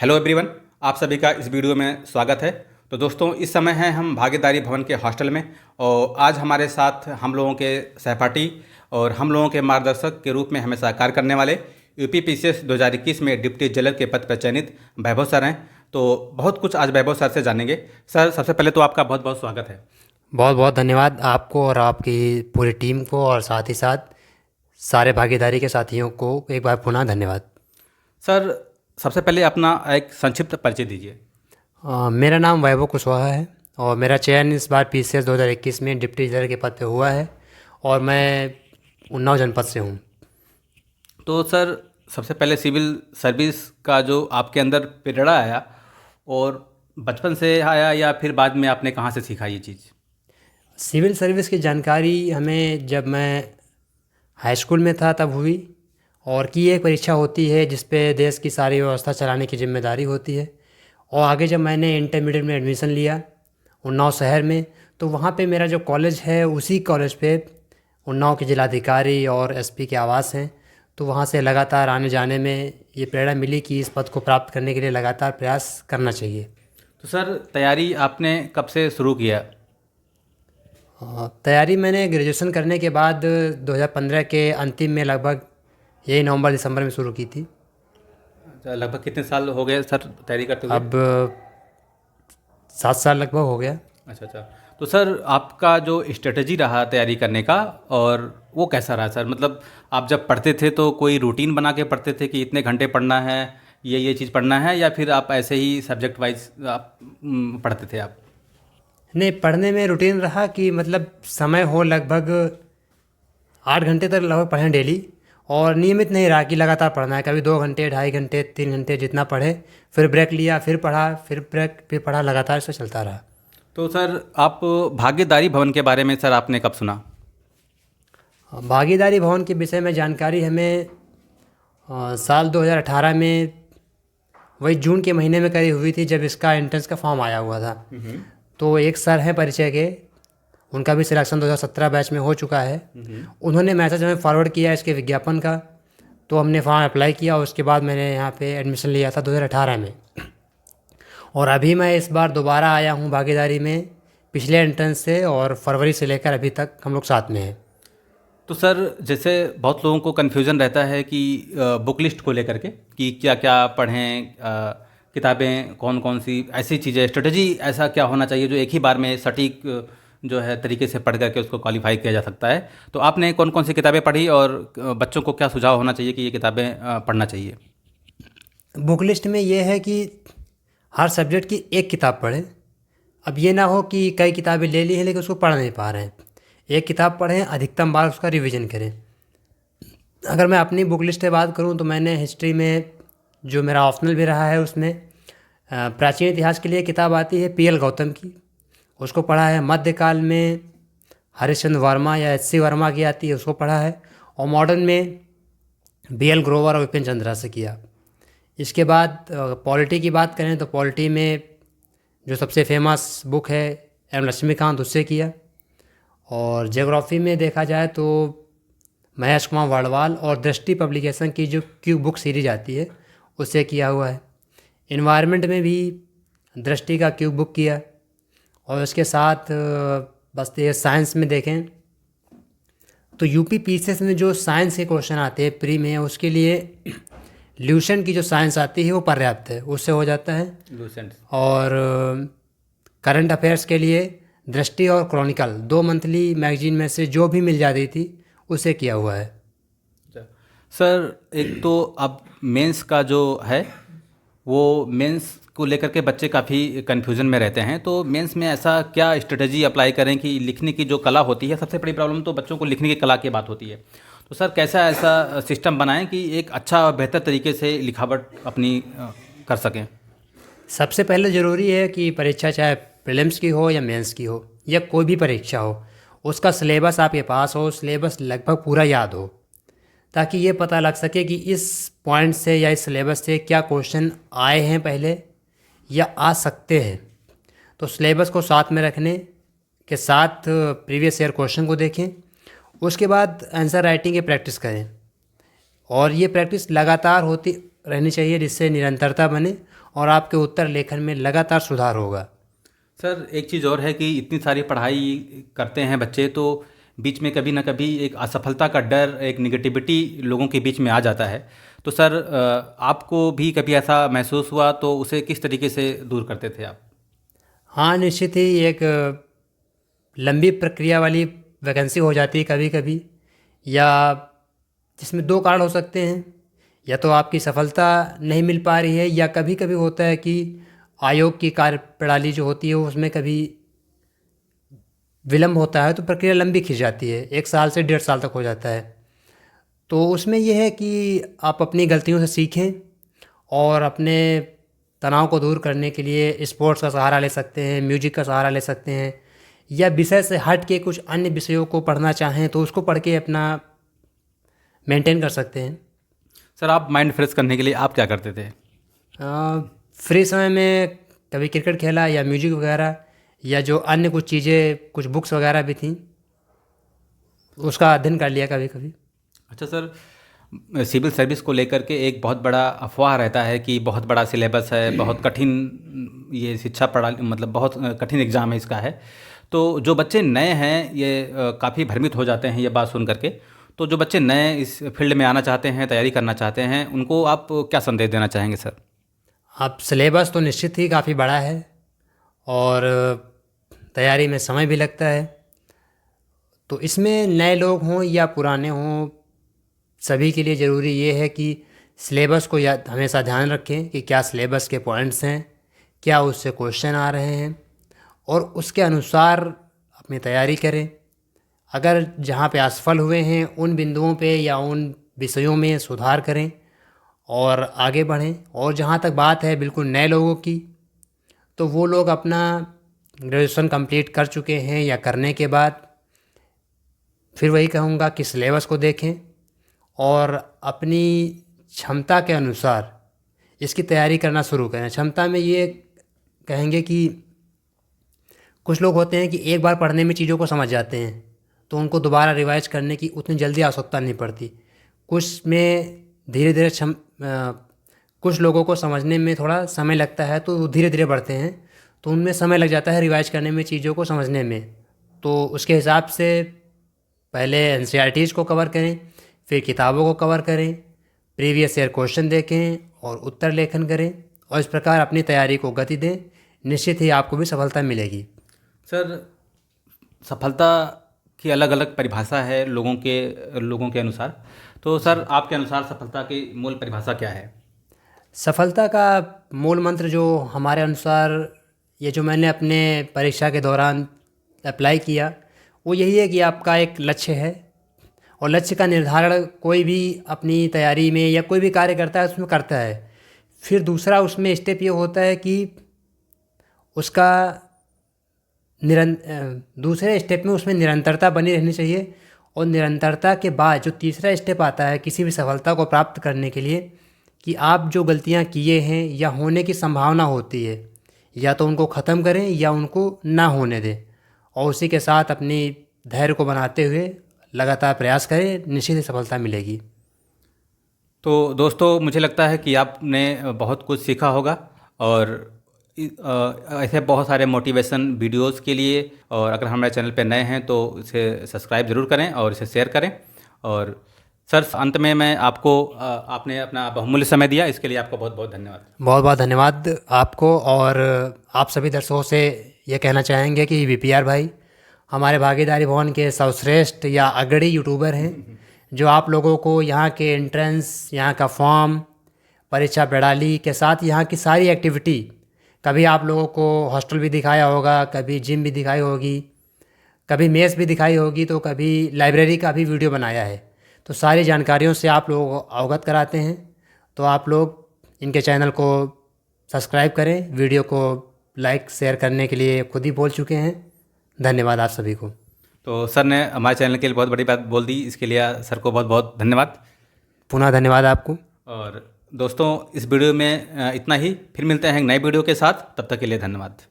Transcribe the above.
Hello everyone, आप सभी का इस वीडियो में स्वागत है। तो दोस्तों, इस समय हैं हम भागीदारी भवन के हॉस्टल में और आज हमारे साथ हम लोगों के सहपाठी और हम लोगों के मार्गदर्शक के रूप में हमेशा कार्य करने वाले यूपी पीसीएस 2021 में डिप्टी जेलर के पद पर चयनित वैभव सर हैं। तो बहुत कुछ आज वैभव सर से जानेंगे। सर, सबसे पहले तो आपका बहुत बहुत स्वागत है। बहुत बहुत धन्यवाद आपको और आपकी पूरी टीम को और साथ ही साथ सारे भागीदारी के साथियों को एक बार पुनः धन्यवाद। सर, सबसे पहले अपना एक संक्षिप्त परिचय दीजिए। मेरा नाम वैभव कुशवाहा है और मेरा चयन इस बार पीसीएस 2021 में डिप्टी एडिटर के पद पे हुआ है और मैं उन्नाव जनपद से हूँ। तो सर, सबसे पहले सिविल सर्विस का जो आपके अंदर प्रेरणा आया, और बचपन से आया या फिर बाद में आपने कहाँ से सीखा ये चीज़? सिविल सर्विस की जानकारी हमें जब मैं हाई स्कूल में था तब हुई, और की एक परीक्षा होती है जिस पे देश की सारी व्यवस्था चलाने की जिम्मेदारी होती है। और आगे जब मैंने इंटरमीडिएट में एडमिशन लिया उन्नाव शहर में, तो वहाँ पे मेरा जो कॉलेज है उसी कॉलेज पे उन्नाव के जिलाधिकारी और एसपी के आवास हैं। तो वहाँ से लगातार आने जाने में ये प्रेरणा मिली कि इस पद को प्राप्त करने के लिए लगातार प्रयास करना चाहिए। तो सर, तैयारी आपने कब से शुरू किया? तैयारी मैंने ग्रेजुएशन करने के बाद 2015 के अंतिम में लगभग यही नवंबर दिसंबर में शुरू की थी। अच्छा, लगभग कितने साल हो गए सर तैयारी करते हुए? अब 7 साल लगभग हो गया। अच्छा अच्छा। तो सर, आपका जो स्ट्रेटजी रहा तैयारी करने का, और वो कैसा रहा सर? मतलब आप जब पढ़ते थे तो कोई रूटीन बना के पढ़ते थे कि इतने घंटे पढ़ना है, ये चीज़ पढ़ना है, या फिर आप ऐसे ही सब्जेक्ट वाइज आप पढ़ते थे आप? नहीं, पढ़ने में रूटीन रहा कि मतलब समय हो लगभग 8 घंटे तक लगभग पढ़ें डेली, और नियमित नहीं रहा कि लगातार पढ़ना है। कभी 2 घंटे, 2.5 घंटे, 3 घंटे जितना पढ़े, फिर ब्रेक लिया, फिर पढ़ा, फिर ब्रेक, फिर पढ़ा, लगातार से चलता रहा। तो सर, आप भागीदारी भवन के बारे में सर आपने कब सुना? भागीदारी भवन के विषय में जानकारी हमें साल 2018 में वही जून के महीने में करी हुई थी, जब इसका एंट्रेंस का फॉर्म आया हुआ था। तो एक सर हैं परिचय के, उनका भी सिलेक्शन 2017 बैच में हो चुका है। उन्होंने मैसेज हमें फॉरवर्ड किया इसके विज्ञापन का, तो हमने फॉर्म अप्लाई किया और उसके बाद मैंने यहाँ पे एडमिशन लिया था 2018 में। और अभी मैं इस बार दोबारा आया हूँ भागीदारी में पिछले एंट्रेंस से, और फरवरी से लेकर अभी तक हम लोग साथ में हैं। तो सर, जैसे बहुत लोगों को कन्फ्यूज़न रहता है कि बुक लिस्ट को लेकर के कि क्या क्या पढ़ें, किताबें कौन कौन सी, ऐसी चीज़ें, स्ट्रेटजी ऐसा क्या होना चाहिए जो एक ही बार में सटीक जो है तरीके से पढ़ करके उसको क्वालिफाई किया जा सकता है। तो आपने कौन कौन सी किताबें पढ़ी और बच्चों को क्या सुझाव होना चाहिए कि ये किताबें पढ़ना चाहिए? बुक लिस्ट में ये है कि हर सब्जेक्ट की एक किताब पढ़ें। अब ये ना हो कि कई किताबें ले ली हैं लेकिन उसको पढ़ नहीं पा रहे हैं। एक किताब पढ़ें, अधिकतम बार उसका रिवीजन करें। अगर मैं अपनी बुक लिस्ट से बात करूं तो मैंने हिस्ट्री में, जो मेरा ऑप्शनल भी रहा है, उसमें प्राचीन इतिहास के लिए किताब आती है पीएल गौतम की, उसको पढ़ा है। मध्यकाल में हरिश्चंद्र वर्मा या एचसी वर्मा की आती है, उसको पढ़ा है। और मॉडर्न में बीएल ग्रोवर और विपिन चंद्रा से किया। इसके बाद पॉलिटी की बात करें तो पॉलिटी में जो सबसे फेमस बुक है एम लक्ष्मीकांत, उससे किया। और ज्योग्राफी में देखा जाए तो महेश कुमार वर्णवाल और दृष्टि पब्लिकेशन की जो क्यू बुक सीरीज आती है उससे किया हुआ है। इन्वायरमेंट में भी दृष्टि का क्यू बुक किया। और उसके साथ बस ये साइंस में देखें तो यूपी पीसीएस में जो साइंस के क्वेश्चन आते हैं प्री में, उसके लिए ल्यूशन की जो साइंस आती है वो पर्याप्त है, उससे हो जाता है। लूसेंट। और करंट अफेयर्स के लिए दृष्टि और क्रॉनिकल 2 मंथली मैगजीन में से जो भी मिल जाती थी उसे किया हुआ है। सर, एक तो अब मेंस का जो है, वो मेंस को लेकर के बच्चे काफ़ी कन्फ्यूज़न में रहते हैं। तो मेंस में ऐसा क्या स्ट्रेटजी अप्लाई करें कि लिखने की जो कला होती है, सबसे बड़ी प्रॉब्लम तो बच्चों को लिखने की कला की बात होती है। तो सर, कैसा ऐसा सिस्टम बनाएं कि एक अच्छा और बेहतर तरीके से लिखावट अपनी कर सकें? सबसे पहले ज़रूरी है कि परीक्षा चाहे प्रीलिम्स की हो या मेंस की हो या कोई भी परीक्षा हो, उसका सिलेबस आपके पास हो, सिलेबस लगभग पूरा याद हो, ताकि ये पता लग सके कि इस पॉइंट से या इस सिलेबस से क्या क्वेश्चन आए हैं पहले या आ सकते हैं। तो सिलेबस को साथ में रखने के साथ प्रीवियस ईयर क्वेश्चन को देखें, उसके बाद आंसर राइटिंग की प्रैक्टिस करें। और ये प्रैक्टिस लगातार रहनी चाहिए जिससे निरंतरता बने और आपके उत्तर लेखन में लगातार सुधार होगा। सर एक चीज़ और है कि इतनी सारी पढ़ाई करते हैं बच्चे तो बीच में कभी ना कभी एक असफलता का डर, एक निगेटिविटी लोगों के बीच में आ जाता है। तो सर आपको भी कभी ऐसा महसूस हुआ तो उसे किस तरीके से दूर करते थे आप? हाँ, निश्चित ही एक लंबी प्रक्रिया वाली वैकेंसी हो जाती है कभी कभी, या जिसमें दो कारण हो सकते हैं। या तो आपकी सफलता नहीं मिल पा रही है, या कभी कभी होता है कि आयोग की कार्यप्रणाली जो होती है उसमें कभी विलम्ब होता है तो प्रक्रिया लंबी खिंच जाती है, 1 साल से 1.5 साल तक हो जाता है। तो उसमें यह है कि आप अपनी गलतियों से सीखें और अपने तनाव को दूर करने के लिए स्पोर्ट्स का सहारा ले सकते हैं, म्यूजिक का सहारा ले सकते हैं, या विषय से हट के कुछ अन्य विषयों को पढ़ना चाहें तो उसको पढ़ के अपना मेंटेन कर सकते हैं। सर आप माइंड फ्रेश करने के लिए आप क्या करते थे? फ्री समय में कभी क्रिकेट खेला, या म्यूजिक वगैरह, या जो अन्य कुछ चीज़ें, कुछ बुक्स वगैरह भी थी उसका अध्ययन कर लिया कभी कभी। अच्छा सर, सिविल सर्विस को लेकर के एक बहुत बड़ा अफवाह रहता है कि बहुत बड़ा सिलेबस है, बहुत कठिन ये शिक्षा प्रणाली, मतलब बहुत कठिन एग्ज़ाम है इसका है। तो जो बच्चे नए हैं ये काफ़ी भ्रमित हो जाते हैं ये बात सुन करके। तो जो बच्चे नए इस फील्ड में आना चाहते हैं, तैयारी करना चाहते हैं, उनको आप क्या संदेश देना चाहेंगे सर? अब सिलेबस तो निश्चित ही काफ़ी बड़ा है और तैयारी में समय भी लगता है। तो इसमें नए लोग हों या पुराने हों, सभी के लिए ज़रूरी ये है कि सिलेबस को याद हमेशा ध्यान रखें कि क्या सिलेबस के पॉइंट्स हैं, क्या उससे क्वेश्चन आ रहे हैं, और उसके अनुसार अपनी तैयारी करें। अगर जहाँ पे असफल हुए हैं उन बिंदुओं पे या उन विषयों में सुधार करें और आगे बढ़ें। और जहाँ तक बात है बिल्कुल नए लोगों की, तो वो लोग अपना ग्रेजुएशन कंप्लीट कर चुके हैं या करने के बाद फिर वही कहूँगा कि सिलेबस को देखें और अपनी क्षमता के अनुसार इसकी तैयारी करना शुरू करें। क्षमता में ये कहेंगे कि कुछ लोग होते हैं कि एक बार पढ़ने में चीज़ों को समझ जाते हैं तो उनको दोबारा रिवाइज करने की उतनी जल्दी आवश्यकता नहीं पड़ती। कुछ में धीरे धीरे कुछ लोगों को समझने में थोड़ा समय लगता है तो वो धीरे धीरे बढ़ते हैं, तो उनमें समय लग जाता है रिवाइज करने में, चीज़ों को समझने में। तो उसके हिसाब से पहले एनसीईआरटीज़ को कवर करें, फिर किताबों को कवर करें, प्रीवियस ईयर क्वेश्चन देखें और उत्तर लेखन करें, और इस प्रकार अपनी तैयारी को गति दें। निश्चित ही आपको भी सफलता मिलेगी। सर सफलता की अलग अलग परिभाषा है लोगों के अनुसार। तो सर आपके अनुसार सफलता की मूल परिभाषा क्या है? सफलता का मूल मंत्र जो हमारे अनुसार, ये जो मैंने अपने परीक्षा के दौरान अप्लाई किया, वो यही है कि आपका एक लक्ष्य है और लक्ष्य का निर्धारण कोई भी अपनी तैयारी में या कोई भी कार्य करता है उसमें करता है। फिर दूसरा उसमें स्टेप ये होता है कि उसका दूसरे स्टेप में उसमें निरंतरता बनी रहनी चाहिए, और निरंतरता के बाद जो तीसरा स्टेप आता है किसी भी सफलता को प्राप्त करने के लिए, कि आप जो गलतियां किए हैं या होने की संभावना होती है या तो उनको ख़त्म करें या उनको ना होने दें, और उसी के साथ अपनी धैर्य को बनाते हुए लगातार प्रयास करें, निश्चित ही सफलता मिलेगी। तो दोस्तों मुझे लगता है कि आपने बहुत कुछ सीखा होगा, और ऐसे बहुत सारे मोटिवेशन वीडियोस के लिए, और अगर हमारे चैनल पे नए हैं तो इसे सब्सक्राइब ज़रूर करें और इसे शेयर करें। और सर अंत में मैं आपको आपने अपना बहुमूल्य समय दिया, इसके लिए आपको बहुत बहुत धन्यवाद। बहुत बहुत धन्यवाद आपको, और आप सभी दर्शकों से ये कहना चाहेंगे कि वीपीआर भाई हमारे भागीदारी भवन के सर्वश्रेष्ठ या अग्रणी यूट्यूबर हैं, जो आप लोगों को यहाँ के एंट्रेंस, यहाँ का फॉर्म, परीक्षा प्रणाली के साथ यहाँ की सारी एक्टिविटी, कभी आप लोगों को हॉस्टल भी दिखाया होगा, कभी जिम भी दिखाई होगी, कभी मेस भी दिखाई होगी, तो कभी लाइब्रेरी का भी वीडियो बनाया है। तो सारी जानकारियों से आप लोगों को अवगत कराते हैं। तो आप लोग इनके चैनल को सब्सक्राइब करें, वीडियो को लाइक शेयर करने के लिए खुद ही बोल चुके हैं। धन्यवाद आप सभी को। तो सर ने हमारे चैनल के लिए बहुत बड़ी बात बोल दी, इसके लिए सर को बहुत बहुत धन्यवाद। पुनः धन्यवाद आपको। और दोस्तों इस वीडियो में इतना ही, फिर मिलते हैं एक नए वीडियो के साथ, तब तक के लिए धन्यवाद।